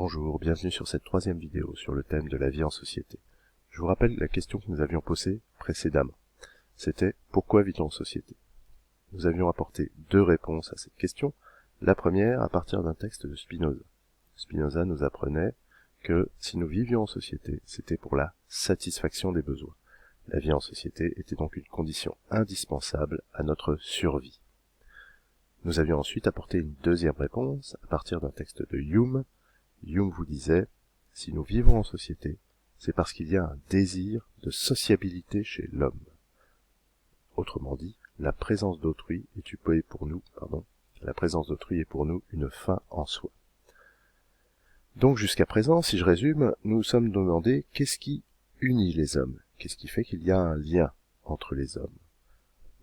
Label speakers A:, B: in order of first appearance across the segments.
A: Bonjour, bienvenue sur cette troisième vidéo sur le thème de la vie en société. Je vous rappelle la question que nous avions posée précédemment. C'était « Pourquoi vit-on en société ?» Nous avions apporté deux réponses à cette question. La première à partir d'un texte de Spinoza. Spinoza nous apprenait que si nous vivions en société, c'était pour la satisfaction des besoins. La vie en société était donc une condition indispensable à notre survie. Nous avions ensuite apporté une deuxième réponse à partir d'un texte de Hume. Hume vous disait, si nous vivons en société, c'est parce qu'il y a un désir de sociabilité chez l'homme. Autrement dit, la présence d'autrui est pour nous une fin en soi. Donc jusqu'à présent, si je résume, nous nous sommes demandé qu'est-ce qui unit les hommes, qu'est-ce qui fait qu'il y a un lien entre les hommes.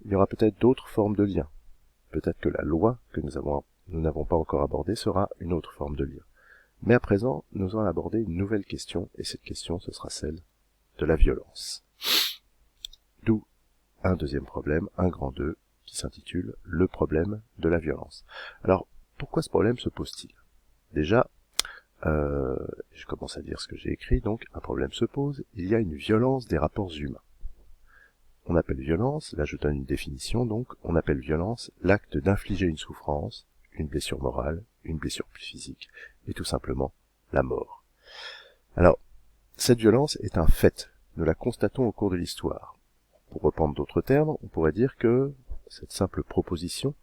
A: Il y aura peut-être d'autres formes de liens. Peut-être que la loi que nous n'avons pas encore abordée sera une autre forme de lien. Mais à présent, nous allons aborder une nouvelle question, et cette question, ce sera celle de la violence. D'où un deuxième problème, un grand 2, qui s'intitule « Le problème de la violence ». Alors, pourquoi ce problème se pose-t-il? Déjà, je commence à dire ce que j'ai écrit, donc un problème se pose, il y a une violence des rapports humains. On appelle violence, là je donne une définition donc, on appelle violence l'acte d'infliger une souffrance, une blessure morale, une blessure physique, et tout simplement la mort. Alors, cette violence est un fait, nous la constatons au cours de l'histoire. Pour reprendre d'autres termes, on pourrait dire que cette simple proposition,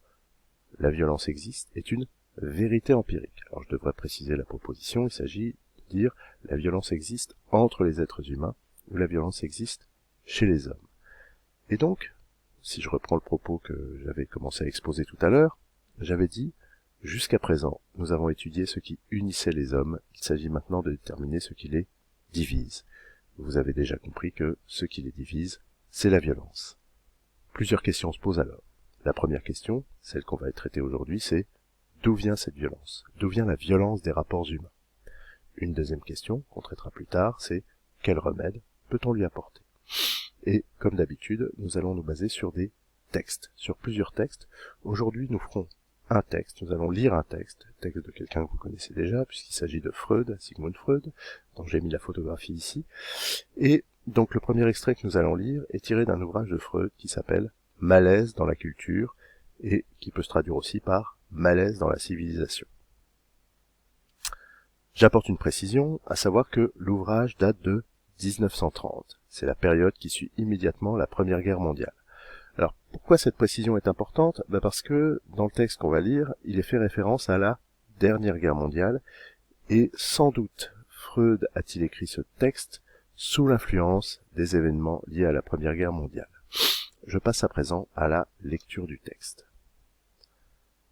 A: la violence existe, est une vérité empirique. Alors je devrais préciser la proposition, il s'agit de dire la violence existe entre les êtres humains, ou la violence existe chez les hommes. Et donc, si je reprends le propos que j'avais commencé à exposer tout à l'heure, j'avais dit, jusqu'à présent, nous avons étudié ce qui unissait les hommes, il s'agit maintenant de déterminer ce qui les divise. Vous avez déjà compris que ce qui les divise, c'est la violence. Plusieurs questions se posent alors. La première question, celle qu'on va traiter aujourd'hui, c'est d'où vient cette violence? D'où vient la violence des rapports humains? Une deuxième question, qu'on traitera plus tard, c'est quel remède peut-on lui apporter? Et, comme d'habitude, nous allons nous baser sur des textes, sur plusieurs textes. Aujourd'hui, nous ferons un texte, nous allons lire un texte de quelqu'un que vous connaissez déjà, puisqu'il s'agit de Freud, Sigmund Freud, dont j'ai mis la photographie ici. Et donc le premier extrait que nous allons lire est tiré d'un ouvrage de Freud qui s'appelle « Malaise dans la culture » et qui peut se traduire aussi par « Malaise dans la civilisation ». J'apporte une précision, à savoir que l'ouvrage date de 1930. C'est la période qui suit immédiatement la Première Guerre mondiale. Alors, pourquoi cette précision est importante? Parce que, dans le texte qu'on va lire, il est fait référence à la dernière guerre mondiale, et sans doute, Freud a-t-il écrit ce texte sous l'influence des événements liés à la Première Guerre mondiale. Je passe à présent à la lecture du texte.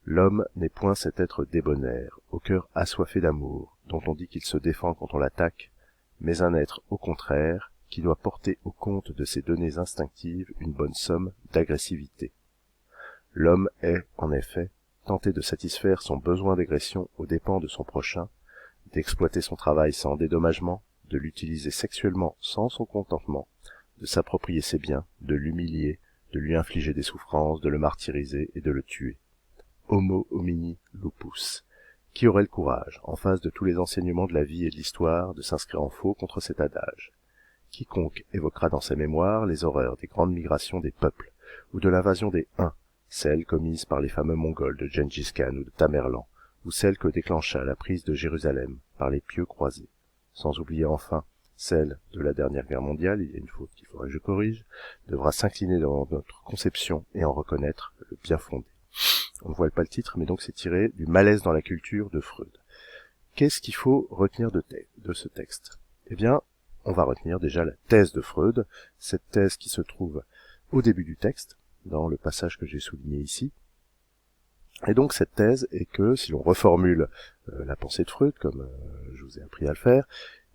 A: L'homme n'est point cet être débonnaire, au cœur assoiffé d'amour, dont on dit qu'il se défend quand on l'attaque, mais un être, au contraire, qui doit porter au compte de ses données instinctives une bonne somme d'agressivité. L'homme est, en effet, tenté de satisfaire son besoin d'agression aux dépens de son prochain, d'exploiter son travail sans dédommagement, de l'utiliser sexuellement sans son contentement, de s'approprier ses biens, de l'humilier, de lui infliger des souffrances, de le martyriser et de le tuer. Homo homini lupus. Qui aurait le courage, en face de tous les enseignements de la vie et de l'histoire, de s'inscrire en faux contre cet adage? Quiconque évoquera dans sa mémoire les horreurs des grandes migrations des peuples, ou de l'invasion des Huns, celles commises par les fameux Mongols de Gengis Khan ou de Tamerlan, ou celle que déclencha la prise de Jérusalem par les pieux croisés, sans oublier enfin celle de la dernière guerre mondiale, il y a une faute qu'il faudrait que je corrige, devra s'incliner devant notre conception et en reconnaître le bien fondé. On ne voit pas le titre, mais donc c'est tiré du Malaise dans la culture de Freud. Qu'est-ce qu'il faut retenir de ce texte? Eh bien, on va retenir déjà la thèse de Freud, cette thèse qui se trouve au début du texte, dans le passage que j'ai souligné ici. Et donc cette thèse est que, si l'on reformule la pensée de Freud, comme je vous ai appris à le faire,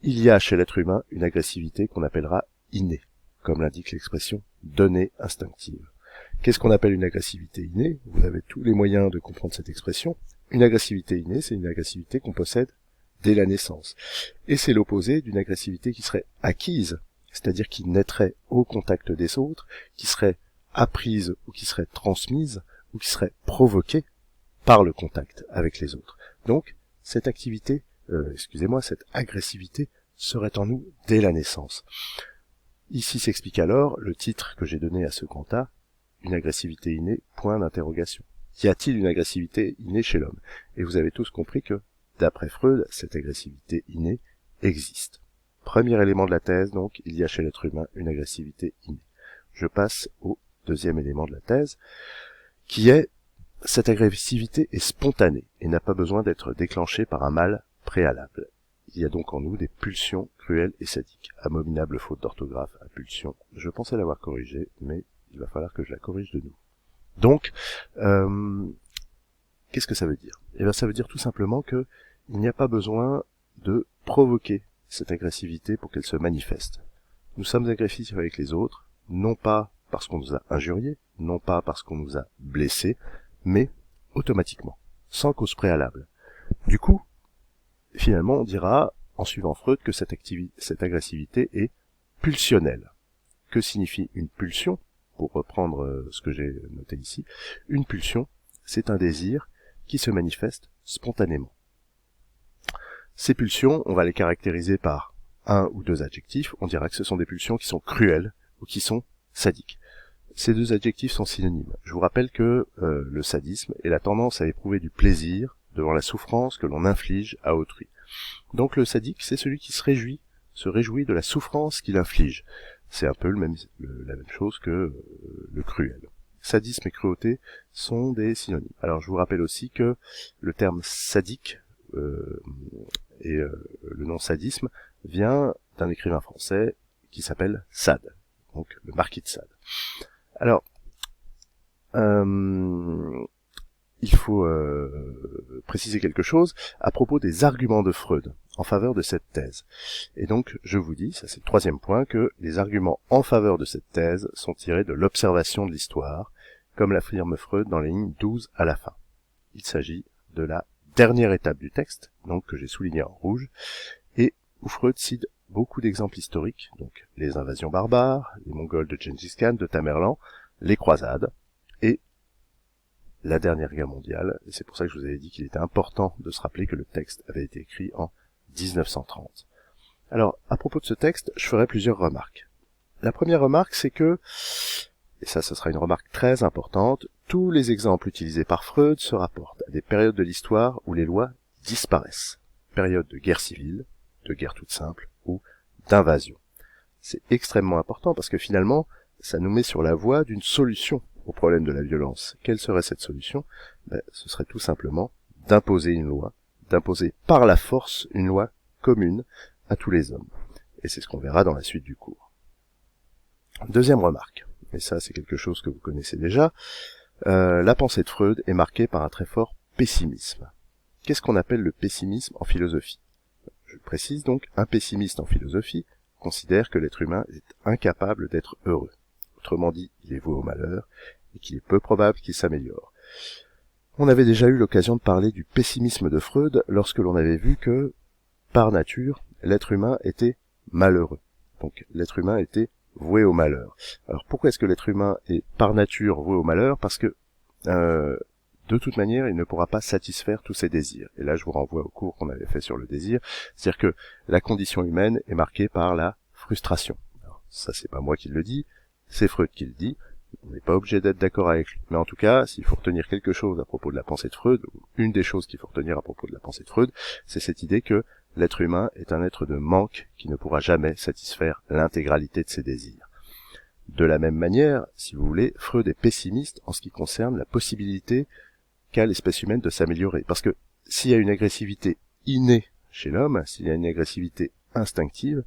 A: il y a chez l'être humain une agressivité qu'on appellera innée, comme l'indique l'expression donnée instinctive. Qu'est-ce qu'on appelle une agressivité innée? Vous avez tous les moyens de comprendre cette expression. Une agressivité innée, c'est une agressivité qu'on possède dès la naissance. Et c'est l'opposé d'une agressivité qui serait acquise, c'est-à-dire qui naîtrait au contact des autres, qui serait apprise ou qui serait transmise, ou qui serait provoquée par le contact avec les autres. Donc, cette activité cette agressivité serait en nous dès la naissance. Ici s'explique alors le titre que j'ai donné à ce quanta, une agressivité innée, point d'interrogation. Y a-t-il une agressivité innée chez l'homme? Et vous avez tous compris que, d'après Freud, cette agressivité innée existe. Premier élément de la thèse, donc, il y a chez l'être humain une agressivité innée. Je passe au deuxième élément de la thèse, qui est cette agressivité est spontanée et n'a pas besoin d'être déclenchée par un mal préalable. Il y a donc en nous des pulsions cruelles et sadiques. Abominable faute d'orthographe à pulsion. Je pensais l'avoir corrigée, mais il va falloir que je la corrige de nouveau. Donc, qu'est-ce que ça veut dire? Eh bien, ça veut dire tout simplement que il n'y a pas besoin de provoquer cette agressivité pour qu'elle se manifeste. Nous sommes agressifs avec les autres, non pas parce qu'on nous a injuriés, non pas parce qu'on nous a blessés, mais automatiquement, sans cause préalable. Du coup, finalement, on dira, en suivant Freud, que cette agressivité est pulsionnelle. Que signifie une pulsion? Pour reprendre ce que j'ai noté ici, une pulsion, c'est un désir qui se manifeste spontanément. Ces pulsions, on va les caractériser par un ou deux adjectifs. On dira que ce sont des pulsions qui sont cruelles ou qui sont sadiques. Ces deux adjectifs sont synonymes. Je vous rappelle que le sadisme est la tendance à éprouver du plaisir devant la souffrance que l'on inflige à autrui. Donc le sadique, c'est celui qui se réjouit de la souffrance qu'il inflige. C'est un peu la même chose que le cruel. Sadisme et cruauté sont des synonymes. Alors je vous rappelle aussi que le terme sadique et le nom sadisme vient d'un écrivain français qui s'appelle Sade, donc le marquis de Sade. Alors, il faut préciser quelque chose à propos des arguments de Freud en faveur de cette thèse. Et donc, je vous dis, ça c'est le troisième point, que les arguments en faveur de cette thèse sont tirés de l'observation de l'histoire, comme l'affirme Freud dans les lignes 12 à la fin. Il s'agit de la dernière étape du texte, donc que j'ai souligné en rouge, et où Freud cite beaucoup d'exemples historiques, donc les invasions barbares, les Mongols de Gengis Khan, de Tamerlan, les croisades, et la dernière guerre mondiale, et c'est pour ça que je vous avais dit qu'il était important de se rappeler que le texte avait été écrit en 1930. Alors, à propos de ce texte, je ferai plusieurs remarques. La première remarque, c'est que, et ça ce sera une remarque très importante, tous les exemples utilisés par Freud se rapportent à des périodes de l'histoire où les lois disparaissent. Période de guerre civile, de guerre toute simple, ou d'invasion. C'est extrêmement important parce que finalement, ça nous met sur la voie d'une solution au problème de la violence. Quelle serait cette solution? Ce serait tout simplement d'imposer une loi, d'imposer par la force une loi commune à tous les hommes. Et c'est ce qu'on verra dans la suite du cours. Deuxième remarque, et ça c'est quelque chose que vous connaissez déjà, la pensée de Freud est marquée par un très fort pessimisme. Qu'est-ce qu'on appelle le pessimisme en philosophie? Je précise donc, un pessimiste en philosophie considère que l'être humain est incapable d'être heureux. Autrement dit, il est voué au malheur et qu'il est peu probable qu'il s'améliore. On avait déjà eu l'occasion de parler du pessimisme de Freud lorsque l'on avait vu que, par nature, l'être humain était malheureux. Donc l'être humain était voué au malheur. Alors pourquoi est-ce que l'être humain est par nature voué au malheur? Parce que de toute manière, il ne pourra pas satisfaire tous ses désirs. Et là, je vous renvoie au cours qu'on avait fait sur le désir. C'est-à-dire que la condition humaine est marquée par la frustration. Alors, ça, c'est pas moi qui le dis, c'est Freud qui le dit. On n'est pas obligé d'être d'accord avec lui. Mais en tout cas, s'il faut retenir quelque chose à propos de la pensée de Freud, ou une des choses qu'il faut retenir à propos de la pensée de Freud, c'est cette idée que l'être humain est un être de manque qui ne pourra jamais satisfaire l'intégralité de ses désirs. De la même manière, si vous voulez, Freud est pessimiste en ce qui concerne la possibilité qu'a l'espèce humaine de s'améliorer. Parce que s'il y a une agressivité innée chez l'homme, s'il y a une agressivité instinctive,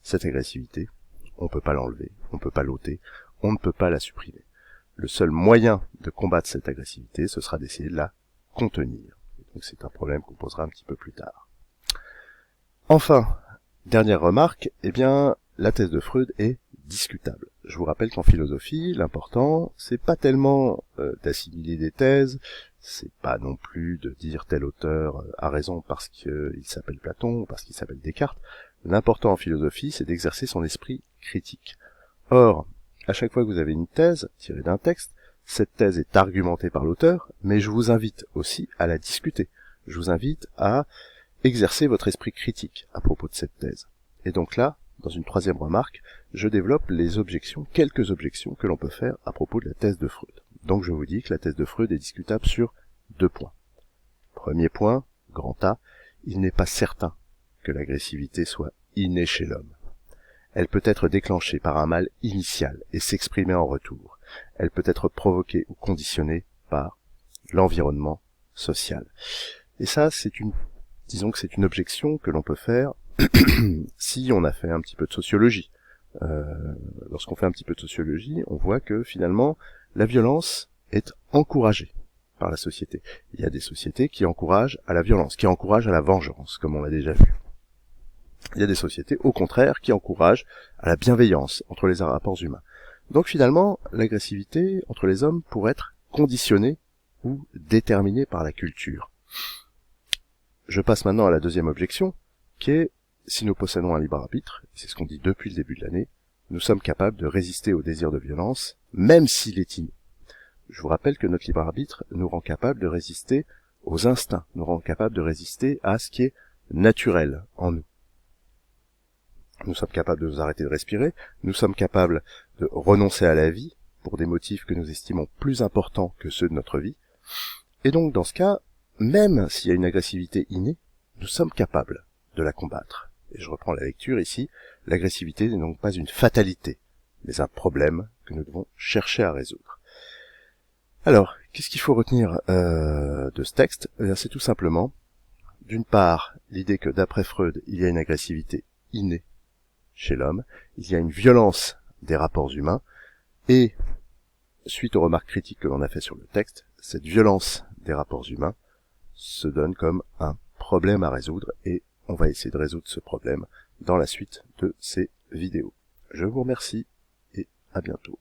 A: cette agressivité, on ne peut pas l'enlever, on ne peut pas l'ôter, on ne peut pas la supprimer. Le seul moyen de combattre cette agressivité, ce sera d'essayer de la contenir. Donc c'est un problème qu'on posera un petit peu plus tard. Enfin, dernière remarque, eh bien, la thèse de Freud est discutable. Je vous rappelle qu'en philosophie, l'important, c'est pas tellement d'assimiler des thèses, c'est pas non plus de dire tel auteur a raison parce qu'il s'appelle Platon ou parce qu'il s'appelle Descartes. L'important en philosophie, c'est d'exercer son esprit critique. Or, à chaque fois que vous avez une thèse tirée d'un texte, cette thèse est argumentée par l'auteur, mais je vous invite aussi à la discuter. Je vous invite à exercer votre esprit critique à propos de cette thèse. Et donc là, dans une troisième remarque, je développe quelques objections que l'on peut faire à propos de la thèse de Freud. Donc je vous dis que la thèse de Freud est discutable sur 2 points. Premier point, grand A, il n'est pas certain que l'agressivité soit innée chez l'homme. Elle peut être déclenchée par un mal initial et s'exprimer en retour. Elle peut être provoquée ou conditionnée par l'environnement social. Et ça, disons que c'est une objection que l'on peut faire si on a fait un petit peu de sociologie. Lorsqu'on fait un petit peu de sociologie, on voit que finalement, la violence est encouragée par la société. Il y a des sociétés qui encouragent à la violence, qui encouragent à la vengeance, comme on l'a déjà vu. Il y a des sociétés, au contraire, qui encouragent à la bienveillance entre les rapports humains. Donc finalement, l'agressivité entre les hommes pourrait être conditionnée ou déterminée par la culture. Je passe maintenant à la deuxième objection, qui est, si nous possédons un libre arbitre, c'est ce qu'on dit depuis le début de l'année, nous sommes capables de résister au désir de violence, même s'il est inné. Je vous rappelle que notre libre arbitre nous rend capables de résister aux instincts, nous rend capables de résister à ce qui est naturel en nous. Nous sommes capables de nous arrêter de respirer, nous sommes capables de renoncer à la vie pour des motifs que nous estimons plus importants que ceux de notre vie. Et donc dans ce cas, même s'il y a une agressivité innée, nous sommes capables de la combattre. Et je reprends la lecture ici, l'agressivité n'est donc pas une fatalité, mais un problème que nous devons chercher à résoudre. Alors, qu'est-ce qu'il faut retenir de ce texte? C'est tout simplement, d'une part, l'idée que d'après Freud, il y a une agressivité innée chez l'homme, il y a une violence des rapports humains, et, suite aux remarques critiques que l'on a fait sur le texte, cette violence des rapports humains se donne comme un problème à résoudre, et on va essayer de résoudre ce problème dans la suite de ces vidéos. Je vous remercie, et à bientôt.